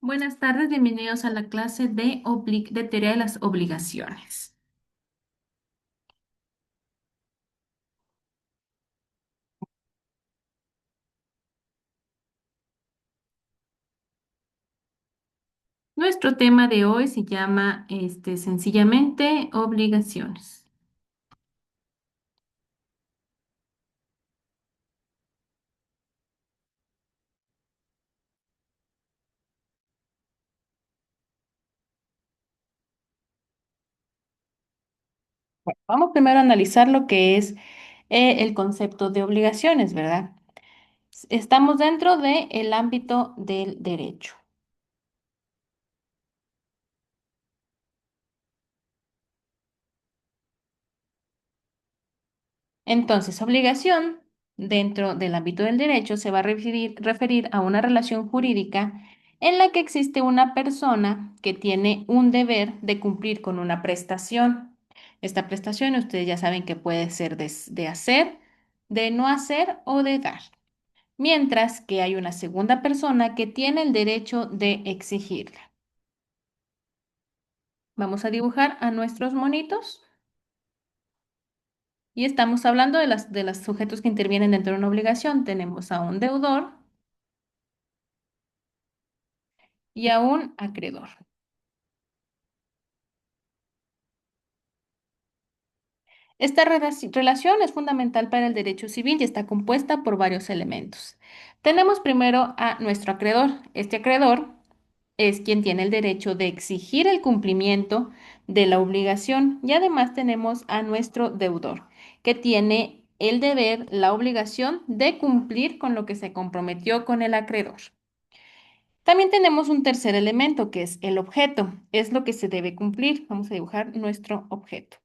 Buenas tardes, bienvenidos a la clase de teoría de las obligaciones. Nuestro tema de hoy se llama sencillamente obligaciones. Vamos primero a analizar lo que es el concepto de obligaciones, ¿verdad? Estamos dentro del ámbito del derecho. Entonces, obligación dentro del ámbito del derecho se va a referir a una relación jurídica en la que existe una persona que tiene un deber de cumplir con una prestación. Esta prestación, ustedes ya saben que puede ser de hacer, de no hacer o de dar. Mientras que hay una segunda persona que tiene el derecho de exigirla. Vamos a dibujar a nuestros monitos y estamos hablando de los sujetos que intervienen dentro de una obligación. Tenemos a un deudor y a un acreedor. Esta relación es fundamental para el derecho civil y está compuesta por varios elementos. Tenemos primero a nuestro acreedor. Este acreedor es quien tiene el derecho de exigir el cumplimiento de la obligación y además tenemos a nuestro deudor, que tiene el deber, la obligación de cumplir con lo que se comprometió con el acreedor. También tenemos un tercer elemento que es el objeto, es lo que se debe cumplir. Vamos a dibujar nuestro objeto.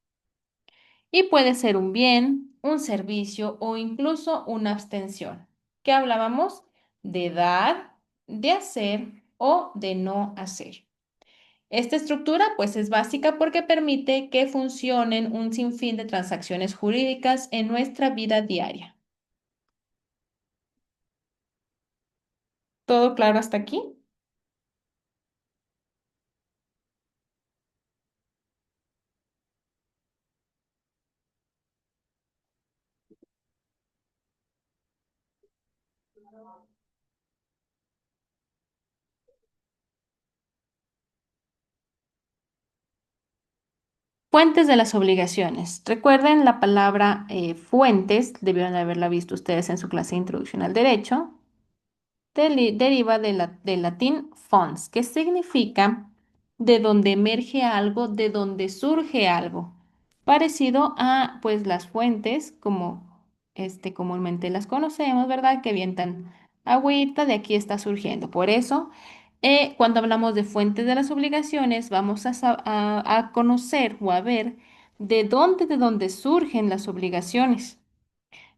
Y puede ser un bien, un servicio o incluso una abstención. ¿Qué hablábamos? De dar, de hacer o de no hacer. Esta estructura pues es básica porque permite que funcionen un sinfín de transacciones jurídicas en nuestra vida diaria. ¿Todo claro hasta aquí? Fuentes de las obligaciones. Recuerden la palabra fuentes, debieron de haberla visto ustedes en su clase de Introducción al Derecho. Deriva del latín fons, que significa de donde emerge algo, de donde surge algo, parecido a pues las fuentes como comúnmente las conocemos, ¿verdad? Que avientan agüita, de aquí está surgiendo. Por eso, cuando hablamos de fuentes de las obligaciones, vamos a conocer o a ver de dónde surgen las obligaciones,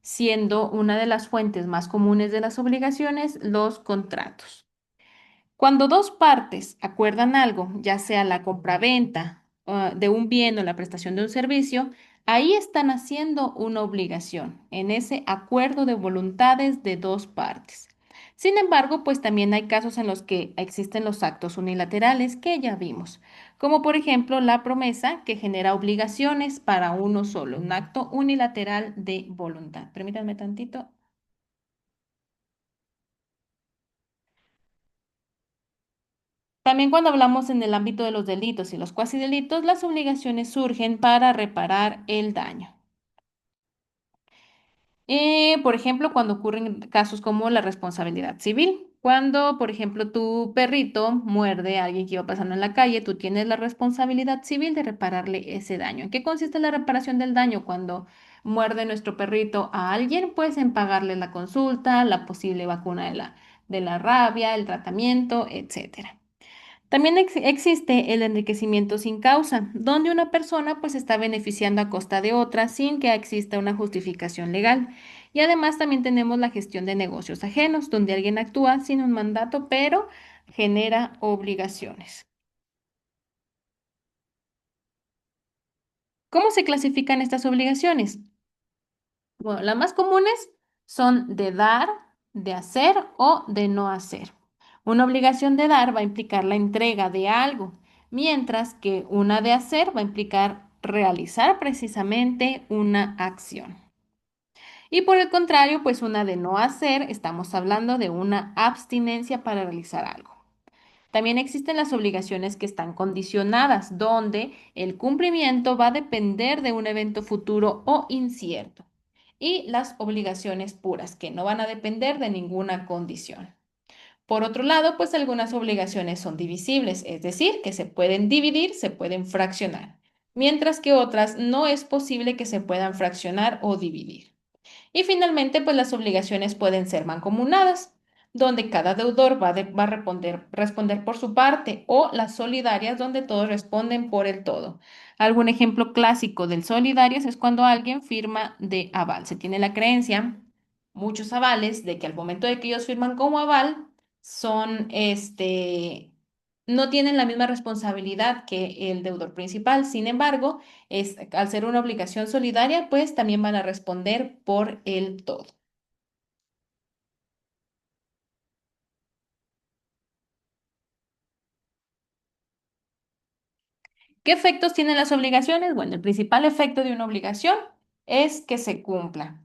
siendo una de las fuentes más comunes de las obligaciones los contratos. Cuando dos partes acuerdan algo, ya sea la compraventa, de un bien o la prestación de un servicio, ahí están haciendo una obligación, en ese acuerdo de voluntades de dos partes. Sin embargo, pues también hay casos en los que existen los actos unilaterales que ya vimos, como por ejemplo la promesa que genera obligaciones para uno solo, un acto unilateral de voluntad. Permítanme tantito. También cuando hablamos en el ámbito de los delitos y los cuasidelitos, las obligaciones surgen para reparar el daño. Por ejemplo, cuando ocurren casos como la responsabilidad civil. Cuando, por ejemplo, tu perrito muerde a alguien que iba pasando en la calle, tú tienes la responsabilidad civil de repararle ese daño. ¿En qué consiste la reparación del daño? Cuando muerde nuestro perrito a alguien, pues en pagarle la consulta, la posible vacuna de la rabia, el tratamiento, etcétera. También existe el enriquecimiento sin causa, donde una persona pues está beneficiando a costa de otra sin que exista una justificación legal. Y además también tenemos la gestión de negocios ajenos, donde alguien actúa sin un mandato, pero genera obligaciones. ¿Cómo se clasifican estas obligaciones? Bueno, las más comunes son de dar, de hacer o de no hacer. Una obligación de dar va a implicar la entrega de algo, mientras que una de hacer va a implicar realizar precisamente una acción. Y por el contrario, pues una de no hacer, estamos hablando de una abstinencia para realizar algo. También existen las obligaciones que están condicionadas, donde el cumplimiento va a depender de un evento futuro o incierto. Y las obligaciones puras, que no van a depender de ninguna condición. Por otro lado, pues algunas obligaciones son divisibles, es decir, que se pueden dividir, se pueden fraccionar, mientras que otras no es posible que se puedan fraccionar o dividir. Y finalmente, pues las obligaciones pueden ser mancomunadas, donde cada deudor va a responder por su parte, o las solidarias, donde todos responden por el todo. Algún ejemplo clásico del solidarias es cuando alguien firma de aval. Se tiene la creencia, muchos avales, de que al momento de que ellos firman como aval, son no tienen la misma responsabilidad que el deudor principal. Sin embargo, al ser una obligación solidaria, pues también van a responder por el todo. ¿Qué efectos tienen las obligaciones? Bueno, el principal efecto de una obligación es que se cumpla.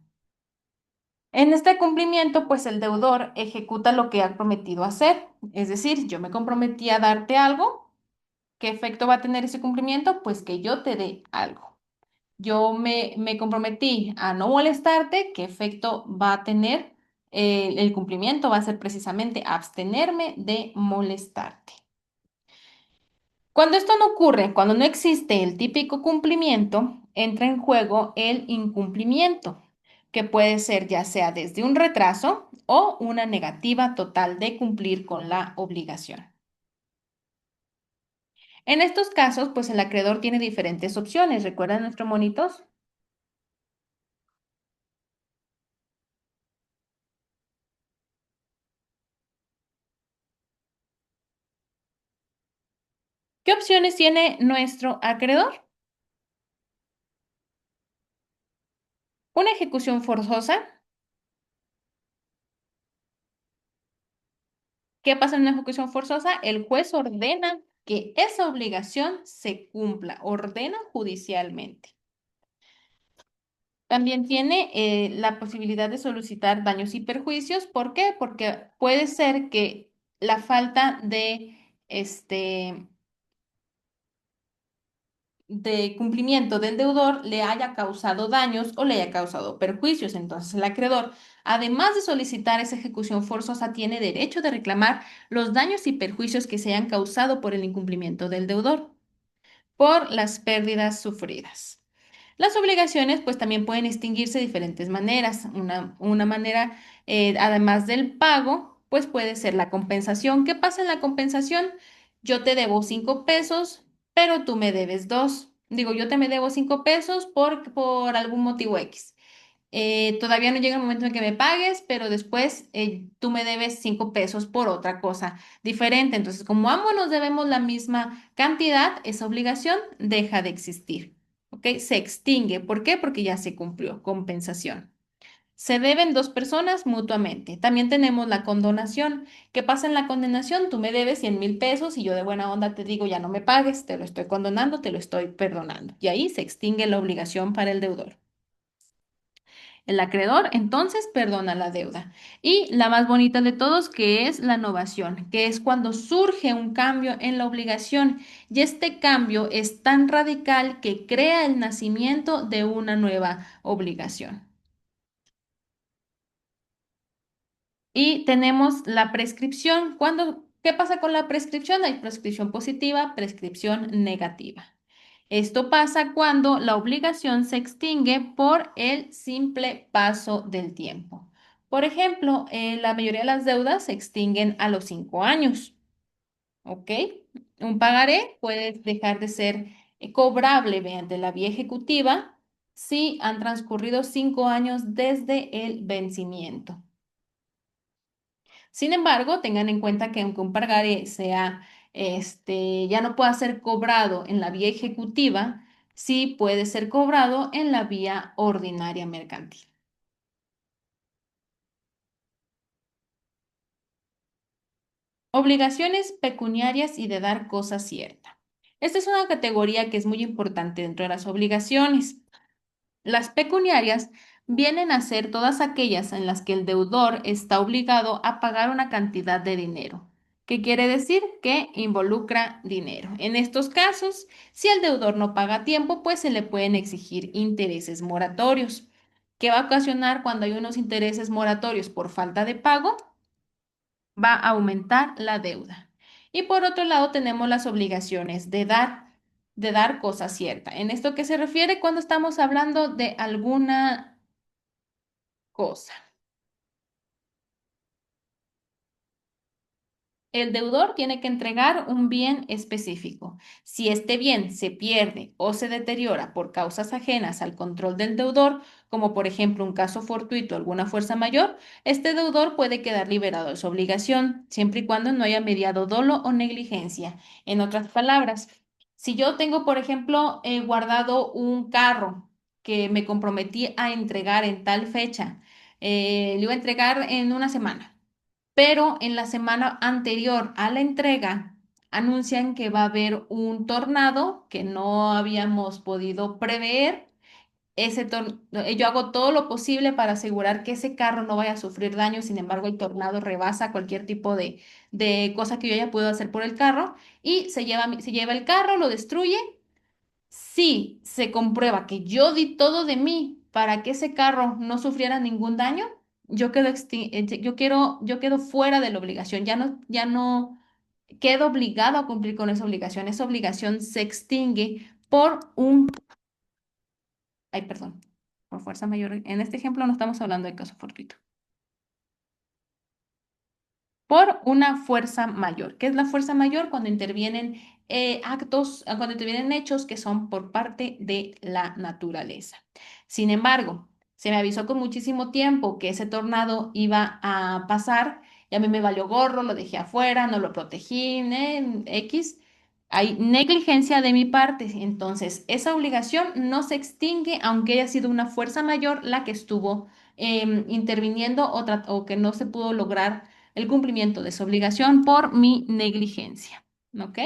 En este cumplimiento, pues el deudor ejecuta lo que ha prometido hacer. Es decir, yo me comprometí a darte algo. ¿Qué efecto va a tener ese cumplimiento? Pues que yo te dé algo. Yo me comprometí a no molestarte. ¿Qué efecto va a tener? El cumplimiento va a ser precisamente abstenerme de molestarte. Cuando esto no ocurre, cuando no existe el típico cumplimiento, entra en juego el incumplimiento, que puede ser ya sea desde un retraso o una negativa total de cumplir con la obligación. En estos casos, pues el acreedor tiene diferentes opciones. ¿Recuerdan nuestros monitos? ¿Qué opciones tiene nuestro acreedor? Una ejecución forzosa. ¿Qué pasa en una ejecución forzosa? El juez ordena que esa obligación se cumpla, ordena judicialmente. También tiene la posibilidad de solicitar daños y perjuicios. ¿Por qué? Porque puede ser que la falta de cumplimiento del deudor le haya causado daños o le haya causado perjuicios. Entonces, el acreedor, además de solicitar esa ejecución forzosa, tiene derecho de reclamar los daños y perjuicios que se hayan causado por el incumplimiento del deudor, por las pérdidas sufridas. Las obligaciones pues también pueden extinguirse de diferentes maneras. Una manera, además del pago, pues puede ser la compensación. ¿Qué pasa en la compensación? Yo te debo 5 pesos, pero tú me debes dos. Digo, yo te me debo 5 pesos por algún motivo X. Todavía no llega el momento en que me pagues, pero después tú me debes 5 pesos por otra cosa diferente. Entonces, como ambos nos debemos la misma cantidad, esa obligación deja de existir. ¿Ok? Se extingue. ¿Por qué? Porque ya se cumplió. Compensación. Se deben dos personas mutuamente. También tenemos la condonación. ¿Qué pasa en la condenación? Tú me debes 100,000 pesos y yo de buena onda te digo, ya no me pagues, te lo estoy condonando, te lo estoy perdonando. Y ahí se extingue la obligación para el deudor. El acreedor entonces perdona la deuda. Y la más bonita de todos, que es la novación, que es cuando surge un cambio en la obligación. Y este cambio es tan radical que crea el nacimiento de una nueva obligación. Y tenemos la prescripción. ¿Qué pasa con la prescripción? Hay prescripción positiva, prescripción negativa. Esto pasa cuando la obligación se extingue por el simple paso del tiempo. Por ejemplo, la mayoría de las deudas se extinguen a los 5 años, ¿ok? Un pagaré puede dejar de ser cobrable mediante la vía ejecutiva si han transcurrido 5 años desde el vencimiento. Sin embargo, tengan en cuenta que aunque un pagaré ya no pueda ser cobrado en la vía ejecutiva, sí puede ser cobrado en la vía ordinaria mercantil. Obligaciones pecuniarias y de dar cosa cierta. Esta es una categoría que es muy importante dentro de las obligaciones. Las pecuniarias vienen a ser todas aquellas en las que el deudor está obligado a pagar una cantidad de dinero. ¿Qué quiere decir? Que involucra dinero. En estos casos, si el deudor no paga a tiempo, pues se le pueden exigir intereses moratorios. ¿Qué va a ocasionar cuando hay unos intereses moratorios por falta de pago? Va a aumentar la deuda. Y por otro lado, tenemos las obligaciones de dar cosa cierta. ¿En esto qué se refiere cuando estamos hablando de alguna cosa? El deudor tiene que entregar un bien específico. Si este bien se pierde o se deteriora por causas ajenas al control del deudor, como por ejemplo un caso fortuito o alguna fuerza mayor, este deudor puede quedar liberado de su obligación, siempre y cuando no haya mediado dolo o negligencia. En otras palabras, si yo tengo, por ejemplo, guardado un carro que me comprometí a entregar en tal fecha, lo iba a entregar en una semana, pero en la semana anterior a la entrega anuncian que va a haber un tornado que no habíamos podido prever. Yo hago todo lo posible para asegurar que ese carro no vaya a sufrir daño. Sin embargo, el tornado rebasa cualquier tipo de cosa que yo haya podido hacer por el carro y se lleva el carro, lo destruye. Si se comprueba que yo di todo de mí para que ese carro no sufriera ningún daño, yo quedo fuera de la obligación, ya no quedo obligado a cumplir con esa obligación. Esa obligación se extingue ay, perdón, por fuerza mayor. En este ejemplo no estamos hablando de caso fortuito. Por una fuerza mayor. ¿Qué es la fuerza mayor? Cuando intervienen cuando intervienen hechos que son por parte de la naturaleza. Sin embargo, se me avisó con muchísimo tiempo que ese tornado iba a pasar y a mí me valió gorro, lo dejé afuera, no lo protegí, X. Hay negligencia de mi parte, entonces esa obligación no se extingue aunque haya sido una fuerza mayor la que estuvo interviniendo o que no se pudo lograr el cumplimiento de su obligación por mi negligencia. ¿Ok?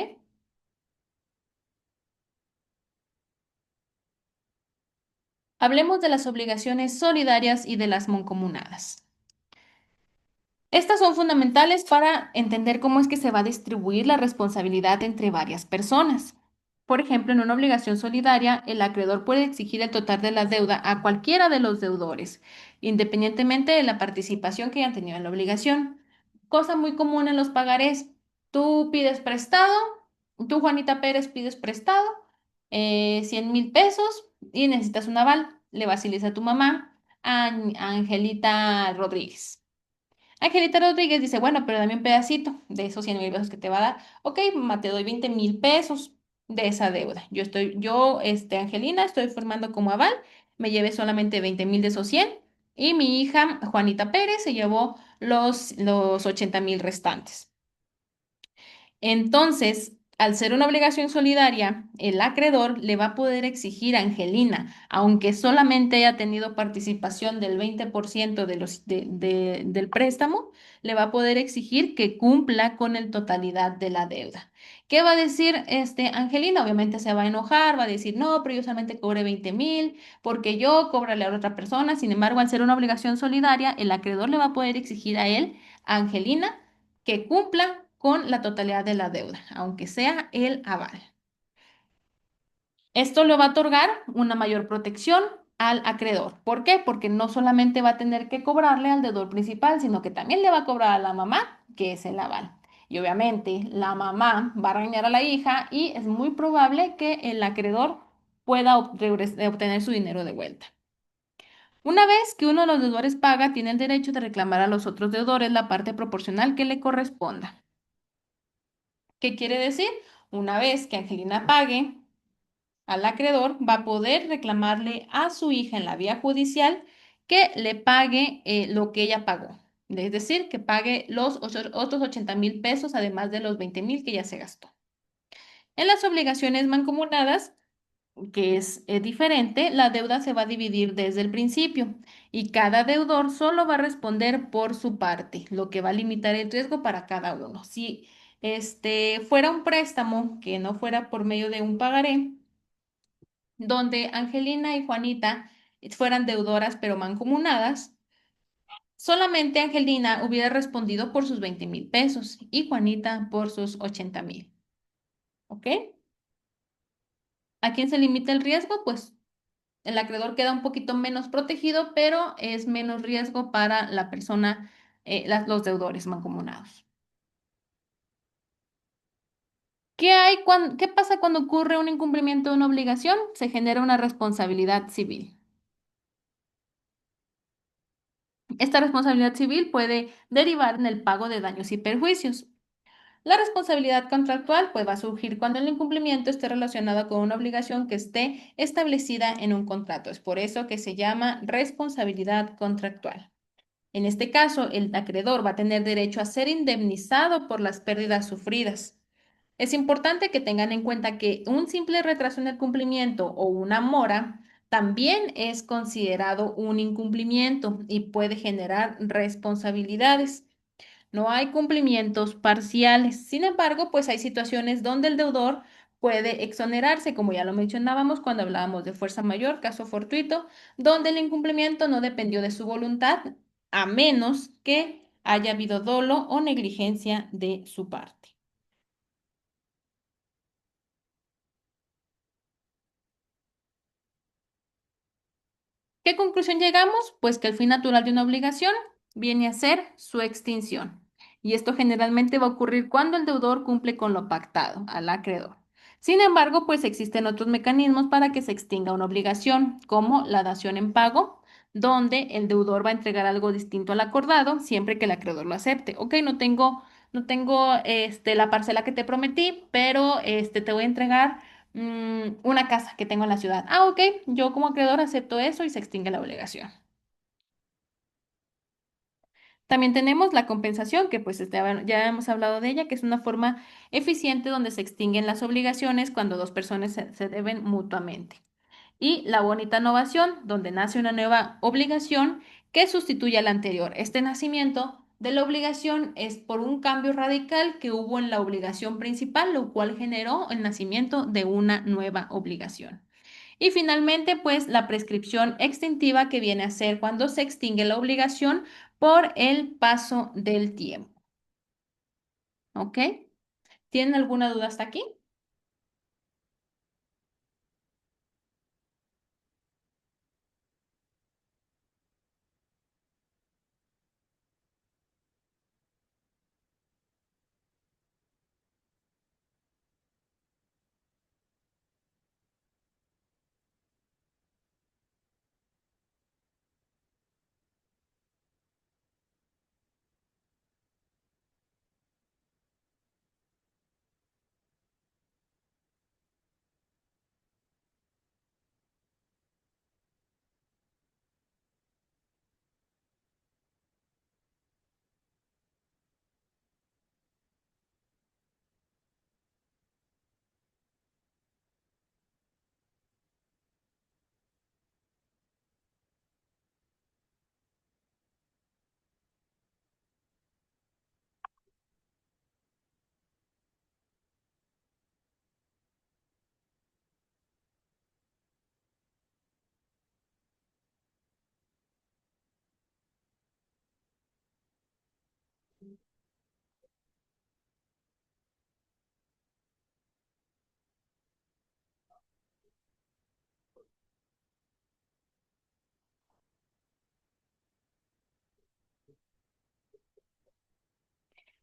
Hablemos de las obligaciones solidarias y de las mancomunadas. Estas son fundamentales para entender cómo es que se va a distribuir la responsabilidad entre varias personas. Por ejemplo, en una obligación solidaria, el acreedor puede exigir el total de la deuda a cualquiera de los deudores, independientemente de la participación que hayan tenido en la obligación. Cosa muy común en los pagarés. Tú pides prestado, tú, Juanita Pérez, pides prestado 100,000 pesos y necesitas un aval. Le vas y le dices a tu mamá, a Angelita Rodríguez. Angelita Rodríguez dice, bueno, pero dame un pedacito de esos 100,000 pesos que te va a dar. Ok, mamá, te doy 20,000 pesos de esa deuda. Angelina, estoy formando como aval, me llevé solamente 20,000 de esos 100 y mi hija, Juanita Pérez, se llevó los 80,000 restantes. Entonces, Al ser una obligación solidaria, el acreedor le va a poder exigir a Angelina, aunque solamente haya tenido participación del 20% del préstamo, le va a poder exigir que cumpla con la totalidad de la deuda. ¿Qué va a decir Angelina? Obviamente se va a enojar, va a decir, no, pero yo solamente cobré 20,000, porque yo cobrarle a otra persona. Sin embargo, al ser una obligación solidaria, el acreedor le va a poder exigir a él, a Angelina, que cumpla con la totalidad de la deuda, aunque sea el aval. Esto le va a otorgar una mayor protección al acreedor. ¿Por qué? Porque no solamente va a tener que cobrarle al deudor principal, sino que también le va a cobrar a la mamá, que es el aval. Y obviamente la mamá va a regañar a la hija y es muy probable que el acreedor pueda obtener su dinero de vuelta. Una vez que uno de los deudores paga, tiene el derecho de reclamar a los otros deudores la parte proporcional que le corresponda. ¿Qué quiere decir? Una vez que Angelina pague al acreedor, va a poder reclamarle a su hija en la vía judicial que le pague lo que ella pagó. Es decir, que pague los otros 80,000 pesos, además de los 20,000 que ya se gastó. En las obligaciones mancomunadas, que es diferente, la deuda se va a dividir desde el principio y cada deudor solo va a responder por su parte, lo que va a limitar el riesgo para cada uno. Si fuera un préstamo que no fuera por medio de un pagaré, donde Angelina y Juanita fueran deudoras pero mancomunadas, solamente Angelina hubiera respondido por sus 20,000 pesos y Juanita por sus 80,000. ¿Ok? ¿A quién se limita el riesgo? Pues el acreedor queda un poquito menos protegido, pero es menos riesgo para la persona, los deudores mancomunados. ¿Qué pasa cuando ocurre un incumplimiento de una obligación? Se genera una responsabilidad civil. Esta responsabilidad civil puede derivar en el pago de daños y perjuicios. La responsabilidad contractual pues va a surgir cuando el incumplimiento esté relacionado con una obligación que esté establecida en un contrato. Es por eso que se llama responsabilidad contractual. En este caso, el acreedor va a tener derecho a ser indemnizado por las pérdidas sufridas. Es importante que tengan en cuenta que un simple retraso en el cumplimiento o una mora también es considerado un incumplimiento y puede generar responsabilidades. No hay cumplimientos parciales. Sin embargo, pues hay situaciones donde el deudor puede exonerarse, como ya lo mencionábamos cuando hablábamos de fuerza mayor, caso fortuito, donde el incumplimiento no dependió de su voluntad, a menos que haya habido dolo o negligencia de su parte. ¿Qué conclusión llegamos? Pues que el fin natural de una obligación viene a ser su extinción. Y esto generalmente va a ocurrir cuando el deudor cumple con lo pactado al acreedor. Sin embargo, pues existen otros mecanismos para que se extinga una obligación, como la dación en pago, donde el deudor va a entregar algo distinto al acordado siempre que el acreedor lo acepte. Ok, no tengo la parcela que te prometí, pero te voy a entregar una casa que tengo en la ciudad. Ah, ok, yo como acreedor acepto eso y se extingue la obligación. También tenemos la compensación, que pues ya hemos hablado de ella, que es una forma eficiente donde se extinguen las obligaciones cuando dos personas se deben mutuamente. Y la bonita innovación, donde nace una nueva obligación que sustituye a la anterior. Este nacimiento de la obligación es por un cambio radical que hubo en la obligación principal, lo cual generó el nacimiento de una nueva obligación. Y finalmente, pues la prescripción extintiva que viene a ser cuando se extingue la obligación por el paso del tiempo. ¿Ok? ¿Tienen alguna duda hasta aquí?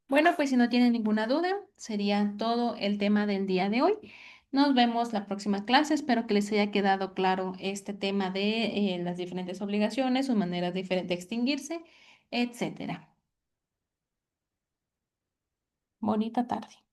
Bueno, pues si no tienen ninguna duda, sería todo el tema del día de hoy. Nos vemos la próxima clase. Espero que les haya quedado claro este tema de las diferentes obligaciones, sus maneras diferentes de extinguirse, etcétera. Bonita tarde.